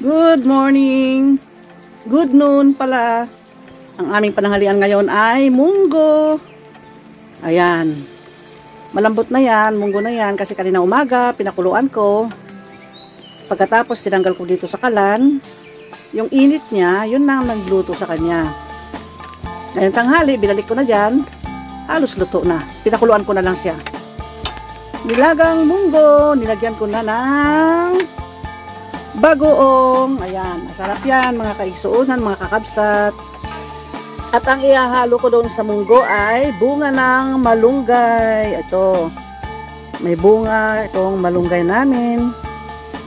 Good morning. Good noon pala. Ang aming pananghalian ngayon ay munggo. Ayan. Malambot na yan, munggo na yan kasi kanina umaga pinakuluan ko. Pagkatapos tinanggal ko dito sa kalan. Yung init niya, yun na nagluto sa kanya. Ngayon tanghali, binalik ko na dyan. Halos luto na. Pinakuluan ko na lang siya. Nilagang munggo, nilagyan ko na ng bagoong. Ayan, masarap yan mga kaigsuunan, mga kakabsat. At ang ihahalo ko doon sa munggo ay bunga ng malunggay. Ito, may bunga itong malunggay namin.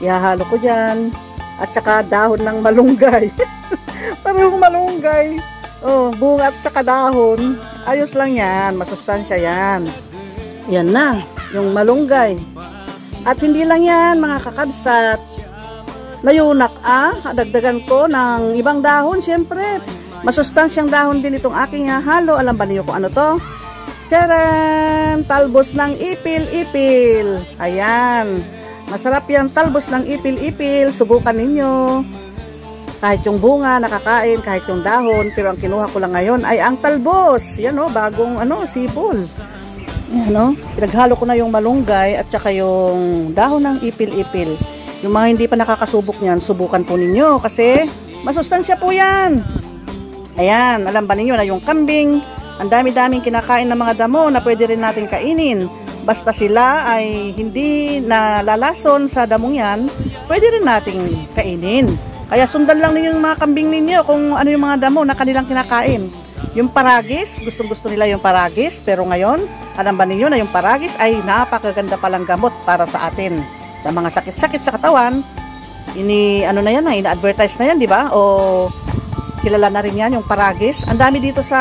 Ihahalo ko dyan. At saka dahon ng malunggay. Parang malunggay. Oh, bunga at saka dahon. Ayos lang yan, masustansya yan. Yan na, yung malunggay. At hindi lang yan mga kakabsat. Layunak dagdagan ko ng ibang dahon, syempre. Masustansyang dahon din itong aking halo. Alam ba niyo kung ano to? Tcharan! Talbos ng ipil-ipil. Ayan. Masarap yan, talbos ng ipil-ipil. Subukan ninyo. Kahit yung bunga, nakakain, kahit yung dahon. Pero ang kinuha ko lang ngayon ay ang talbos. Yan o, bagong sipol. Yan o. Pinaghalo ko na yung malunggay at saka yung dahon ng ipil-ipil. Yung mga hindi pa nakakasubok niyan, subukan po ninyo kasi masustansya po yan. Ayan, alam ba ninyo na yung kambing, ang dami-daming kinakain ng mga damo na pwede rin natin kainin. Basta sila ay hindi nalalason sa damong yan, pwede rin nating kainin. Kaya sundan lang ninyo yung mga kambing ninyo kung ano yung mga damo na kanilang kinakain. Yung paragis, gustong-gusto nila yung paragis, pero ngayon, alam ba ninyo na yung paragis ay napakaganda palang gamot para sa atin. Sa mga sakit-sakit sa katawan, ina-advertise na yan, di ba? O kilala na rin yan, yung paragis. Ang dami dito sa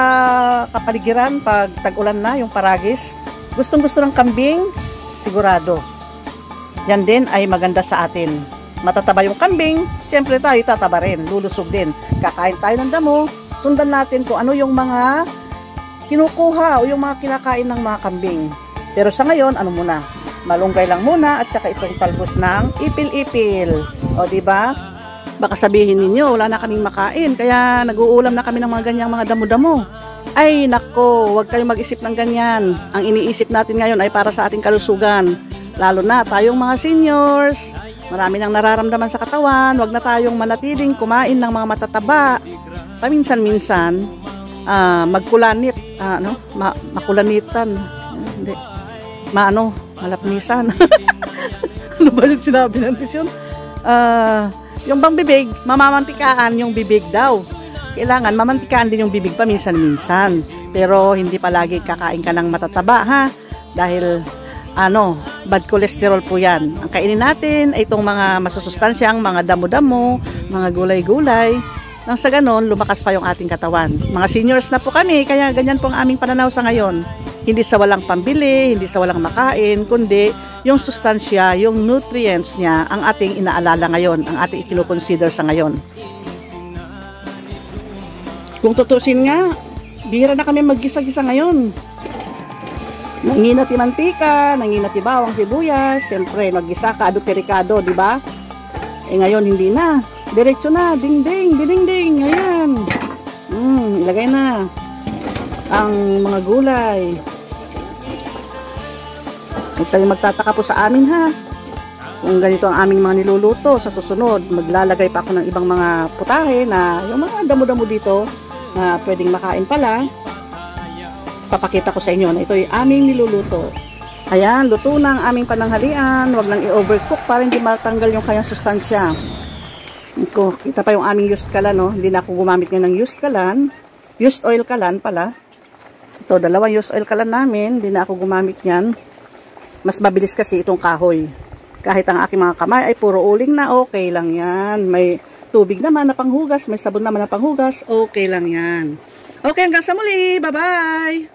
kapaligiran pag tag-ulan na, yung paragis. Gustong-gusto ng kambing, sigurado. Yan din ay maganda sa atin. Matataba yung kambing, siyempre tayo tataba rin, lulusog din. Kakain tayo ng damo, sundan natin kung ano yung mga kinukuha o yung mga kinakain ng mga kambing. Pero sa ngayon, ano muna? Malunggay lang muna at saka itong talbos ng ipil-ipil. O diba? Baka sabihin ninyo, wala na kaming makain, kaya nag-uulam na kami ng mga ganyang mga damo-damo. Ay nako, huwag kayong mag-isip ng ganyan. Ang iniisip natin ngayon ay para sa ating kalusugan. Lalo na tayong mga seniors. Marami nang nararamdaman sa katawan. Huwag na tayong manatiling kumain ng mga matataba. Paminsan-minsan, magkulanit. Makulanitan. Hindi. Malapnisan. Ano ba yung sinabi natin yun? Yung bang bibig, mamamantikaan yung bibig daw. Kailangan mamantikaan din yung bibig paminsan-minsan. Pero hindi palagi kakain ka ng matataba, ha? Dahil, bad cholesterol po yan. Ang kainin natin ay itong mga masusustansyang, mga damo-damo, mga gulay-gulay. Nang sa ganon, lumakas pa yung ating katawan. Mga seniors na po kami, kaya ganyan po ang aming pananaw sa ngayon. Hindi sa walang pambili, hindi sa walang makain, kundi yung sustansya, yung nutrients niya ang ating inaalala ngayon, ang ating ikinukonsider sa ngayon. Kung tutusin nga, bihira na kami maggisa-gisa ngayon. Nanginat yung mantika, nanginat yung bawang sibuyas, siyempre maggisa ka, adoterikado, di ba? Ngayon hindi na. Diretso na, ding-ding, ding-ding, ayan. Ilagay na ang mga gulay. Huwag tayo magtataka po sa amin, ha. Kung ganito ang aming mga niluluto, sa susunod, maglalagay pa ako ng ibang mga putahe na yung mga damo-damo dito na pwedeng makain pala. Papakita ko sa inyo na ito yung aming niluluto. Ayan, luto na ang aming pananghalian. Huwag lang i-overcook para hindi matanggal yung kanyang sustansya. Kita pa yung aming used kalan, no? Hindi na ako gumamit ngayon ng used kalan. Used oil kalan pala. Ito, dalawang used oil kalan namin. Hindi na ako gumamit yan. Mas mabilis kasi itong kahoy. Kahit ang aking mga kamay ay puro uling na, okay lang yan. May tubig naman na panghugas, may sabon naman na panghugas, okay lang yan. Okay, hanggang sa muli. Bye-bye!